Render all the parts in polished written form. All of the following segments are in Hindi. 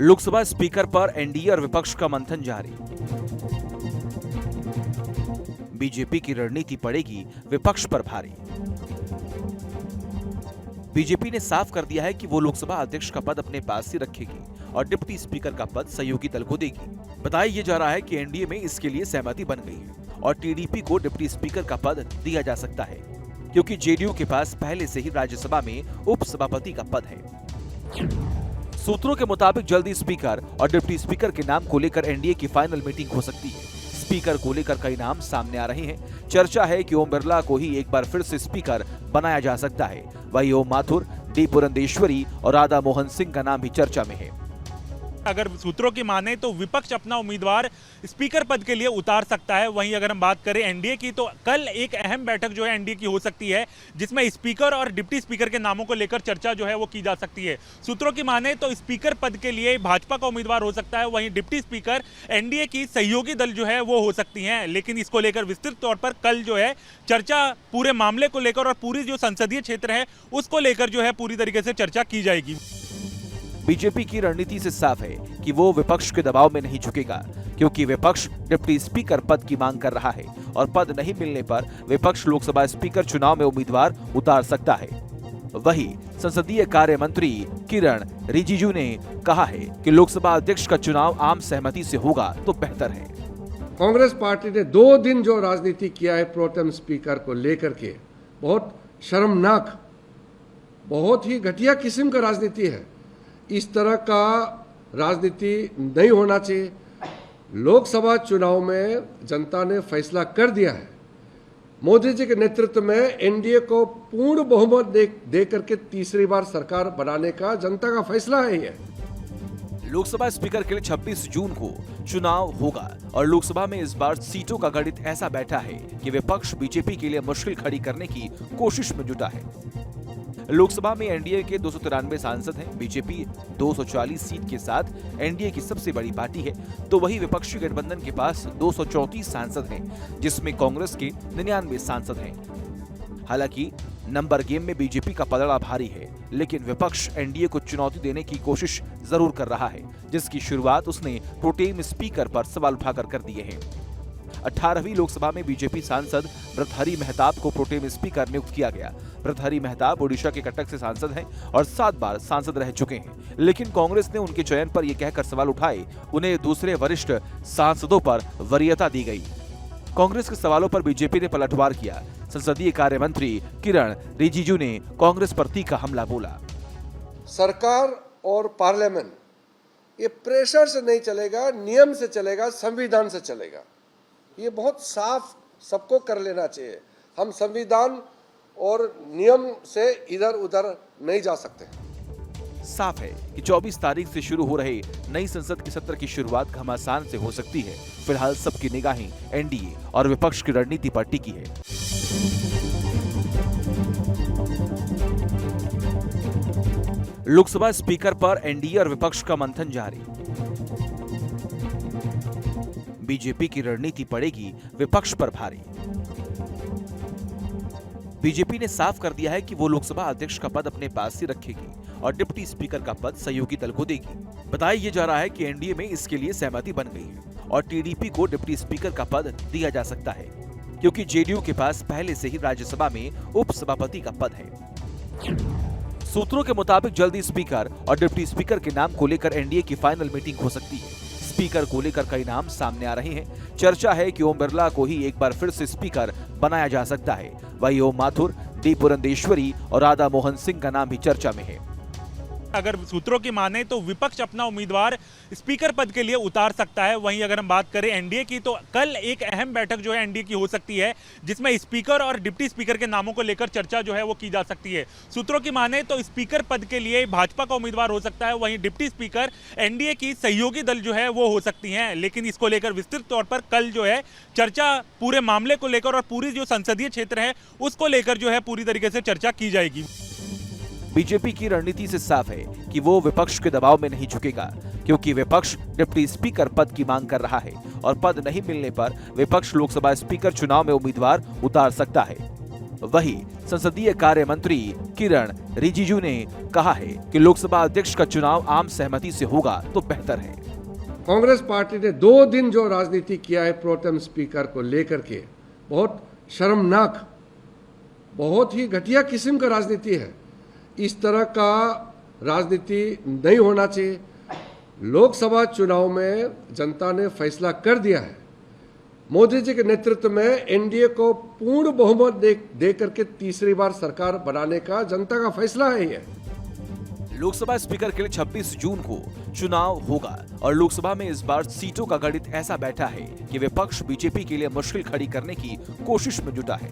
लोकसभा स्पीकर पर एनडीए और विपक्ष का मंथन जारी। बीजेपी की रणनीति पड़ेगी विपक्ष पर भारी। बीजेपी ने साफ कर दिया है कि वो लोकसभा अध्यक्ष का पद अपने पास ही रखेगी और डिप्टी स्पीकर का पद सहयोगी दल को देगी। बताया ये जा रहा है कि एनडीए में इसके लिए सहमति बन गई है और टीडीपी को डिप्टी स्पीकर का पद दिया जा सकता है, क्योंकि जेडीयू के पास पहले से ही राज्यसभा में उपसभापति का पद है। सूत्रों के मुताबिक जल्दी स्पीकर और डिप्टी स्पीकर के नाम को लेकर एनडीए की फाइनल मीटिंग हो सकती है। स्पीकर को लेकर कई नाम सामने आ रहे हैं। चर्चा है कि ओम बिरला को ही एक बार फिर से स्पीकर बनाया जा सकता है। वहीं ओम माथुर, डी पुरंदेश्वरी और राधा मोहन सिंह का नाम भी चर्चा में है। अगर सूत्रों की माने तो विपक्ष अपना उम्मीदवार स्पीकर पद के लिए उतार सकता है। वहीं अगर हम बात करें एनडीए की, तो कल एक अहम बैठक जो है एनडीए की हो सकती है, जिसमें स्पीकर और डिप्टी स्पीकर के नामों को लेकर चर्चा जो है वो की जा सकती है। सूत्रों की माने तो स्पीकर पद के लिए भाजपा का उम्मीदवार हो सकता है, वहीं डिप्टी स्पीकर एनडीए की सहयोगी दल जो है वो हो सकती हैं। लेकिन इसको लेकर विस्तृत तौर पर कल जो है चर्चा पूरे मामले को लेकर और पूरी जो संसदीय क्षेत्र है उसको लेकर जो है पूरी तरीके से चर्चा की जाएगी। बीजेपी की रणनीति से साफ है कि वो विपक्ष के दबाव में नहीं झुकेगा, क्योंकि विपक्ष डिप्टी स्पीकर पद की मांग कर रहा है और पद नहीं मिलने पर विपक्ष लोकसभा स्पीकर चुनाव में उम्मीदवार उतार सकता है। वहीं संसदीय कार्य मंत्री किरण रिजिजू ने कहा है कि लोकसभा अध्यक्ष का चुनाव आम सहमति से होगा तो बेहतर है। कांग्रेस पार्टी ने 2 दिन जो राजनीति किया है प्रोटेम स्पीकर को लेकर के, बहुत शर्मनाक, बहुत ही घटिया किस्म का राजनीति है। इस तरह का राजनीति नहीं होना चाहिए। लोकसभा चुनाव में जनता ने फैसला कर दिया है। मोदी जी के नेतृत्व में एनडीए को पूर्ण बहुमत दे करके तीसरी बार सरकार बनाने का जनता का फैसला है। ये लोकसभा स्पीकर के लिए 26 जून को चुनाव होगा और लोकसभा में इस बार सीटों का गणित ऐसा बैठा है कि विपक्ष बीजेपी के लिए मुश्किल खड़ी करने की कोशिश में जुटा है। लोकसभा में एनडीए के 293 सांसद हैं। बीजेपी 240 सीट के साथ एनडीए की सबसे बड़ी पार्टी है, तो वही विपक्षी गठबंधन के पास 234 सांसद हैं, जिसमें कांग्रेस के 99 सांसद हैं। हालांकि नंबर गेम में बीजेपी का पलड़ा भारी है, लेकिन विपक्ष एनडीए को चुनौती देने की कोशिश जरूर कर रहा है, जिसकी शुरुआत उसने प्रोटेम स्पीकर पर सवाल उठाकर कर दिए हैं। 18वीं लोकसभा में बीजेपी सांसद भर्तृहरि मेहताब को प्रोटेम स्पीकर नियुक्त किया गया। भर्तृहरि मेहताब ओडिशा के कटक से सांसद हैं और 7 बार सांसद रह चुके हैं, लेकिन कांग्रेस ने उनके चयन पर यह कहकर सवाल उठाए उन्हें दूसरे वरिष्ठ सांसदों पर वरीयता दी गई। कांग्रेस के सवालों पर बीजेपी ने पलटवार किया। संसदीय कार्य मंत्री किरण रिजिजू ने कांग्रेस पर तीखा हमला बोला। सरकार और पार्लियामेंट ये प्रेशर से नहीं चलेगा, नियम से चलेगा, संविधान से चलेगा। ये बहुत साफ सबको कर लेना चाहिए। हम संविधान और नियम से इधर उधर नहीं जा सकते। साफ है कि 24 तारीख से शुरू हो रहे नई संसद के सत्र की शुरुआत घमासान से हो सकती है। फिलहाल सबकी निगाहें एनडीए और विपक्ष की रणनीति पर टिकी है। लोकसभा स्पीकर पर एनडीए और विपक्ष का मंथन जारी। बीजेपी की रणनीति पड़ेगी विपक्ष पर भारी। बीजेपी ने साफ कर दिया है कि वो लोकसभा अध्यक्ष का पद अपने पास ही रखेगी और डिप्टी स्पीकर का पद सहयोगी दल को देगी। बताया ये जा रहा है कि एनडीए में इसके लिए सहमति बन गई है और टीडीपी को डिप्टी स्पीकर का पद दिया जा सकता है, क्योंकि जेडीयू के पास पहले से ही राज्यसभा में उपसभापति का पद है। सूत्रों के मुताबिक जल्दी स्पीकर और डिप्टी स्पीकर के नाम को लेकर एनडीए की फाइनल मीटिंग हो सकती है। स्पीकर को लेकर कई नाम सामने आ रहे हैं। चर्चा है कि ओम बिरला को ही एक बार फिर से स्पीकर बनाया जा सकता है। वहीं ओम माथुर, डी पुरंदेश्वरी और राधा मोहन सिंह का नाम भी चर्चा में है। अगर सूत्रों की माने तो विपक्ष अपना उम्मीदवार स्पीकर पद के लिए उतार सकता है। वहीं अगर हम बात करें एनडीए की, तो कल एक अहम बैठक जो है एनडीए की हो सकती है, जिसमें स्पीकर और डिप्टी स्पीकर के नामों को लेकर चर्चा जो है वो की जा सकती है। सूत्रों की माने तो स्पीकर पद के लिए भाजपा का उम्मीदवार हो सकता है, वहीं डिप्टी स्पीकर एनडीए की सहयोगी दल जो है वो हो सकती हैं। लेकिन इसको लेकर विस्तृत तौर पर कल जो है चर्चा पूरे मामले को लेकर और पूरी जो संसदीय क्षेत्र है उसको लेकर जो है पूरी तरीके से चर्चा की जाएगी। बीजेपी की रणनीति से साफ है कि वो विपक्ष के दबाव में नहीं झुकेगा, क्योंकि विपक्ष डिप्टी स्पीकर पद की मांग कर रहा है और पद नहीं मिलने पर विपक्ष लोकसभा स्पीकर चुनाव में उम्मीदवार उतार सकता है। वही संसदीय कार्य मंत्री किरण रिजिजू ने कहा है कि लोकसभा अध्यक्ष का चुनाव आम सहमति से होगा तो बेहतर है। कांग्रेस पार्टी ने 2 दिन जो राजनीति किया है प्रोटेम स्पीकर को लेकर के, बहुत शर्मनाक, बहुत ही घटिया किस्म का राजनीति है। इस तरह का राजनीति नहीं होना चाहिए। लोकसभा चुनाव में जनता ने फैसला कर दिया है। मोदी जी के नेतृत्व में एनडीए को पूर्ण बहुमत दे करके तीसरी बार सरकार बनाने का जनता का फैसला है ये। लोकसभा स्पीकर के लिए 26 जून को चुनाव होगा और लोकसभा में इस बार सीटों का गणित ऐसा बैठा है कि विपक्ष बीजेपी के लिए मुश्किल खड़ी करने की कोशिश में जुटा है।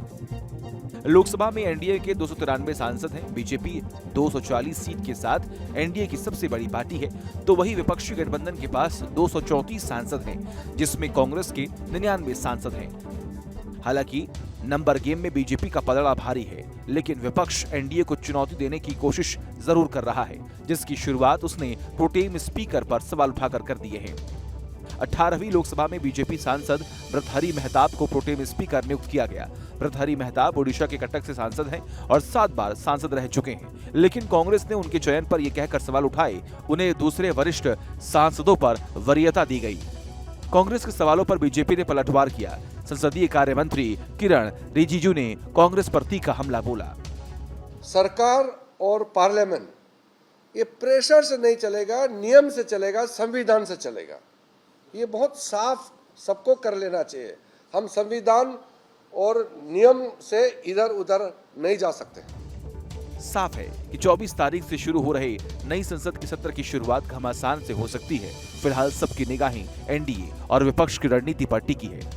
लोकसभा में एनडीए के 293 सांसद हैं। बीजेपी 240 सीट के साथ एनडीए की सबसे बड़ी पार्टी है, तो वही विपक्षी गठबंधन के पास 234 सांसद हैं, जिसमें कांग्रेस के 99 सांसद हैं। हालांकि नंबर गेम में बीजेपी का पलड़ा भारी है, लेकिन विपक्ष एनडीए को चुनौती देने की कोशिश जरूर कर रहा है, जिसकी शुरुआत उसने प्रोटेम स्पीकर पर सवाल उठाकर कर दिए हैं। 18वीं लोकसभा में बीजेपी सांसद भर्तृहरि मेहताब को प्रोटेम स्पीकर नियुक्त किया गया। भर्तृहरि मेहताब ओडिशा के कटक से सांसद हैं और 7 बार सांसद रह चुके हैं, लेकिन कांग्रेस ने उनके चयन पर यह कहकर सवाल उठाए उन्हें दूसरे वरिष्ठ सांसदों पर वरीयता दी गई। कांग्रेस के सवालों पर बीजेपी ने पलटवार किया। संसदीय कार्य मंत्री किरण रिजिजू ने कांग्रेस पर तीखा हमला बोला। सरकार और पार्लियामेंट ये प्रेशर से नहीं चलेगा, नियम से चलेगा, संविधान से चलेगा। ये बहुत साफ सबको कर लेना चाहिए। हम संविधान और नियम से इधर उधर नहीं जा सकते। साफ है कि 24 तारीख से शुरू हो रहे नई संसद के सत्र की शुरुआत घमासान से हो सकती है। फिलहाल सबकी निगाहें एनडीए और विपक्ष की रणनीति पर टिकी है।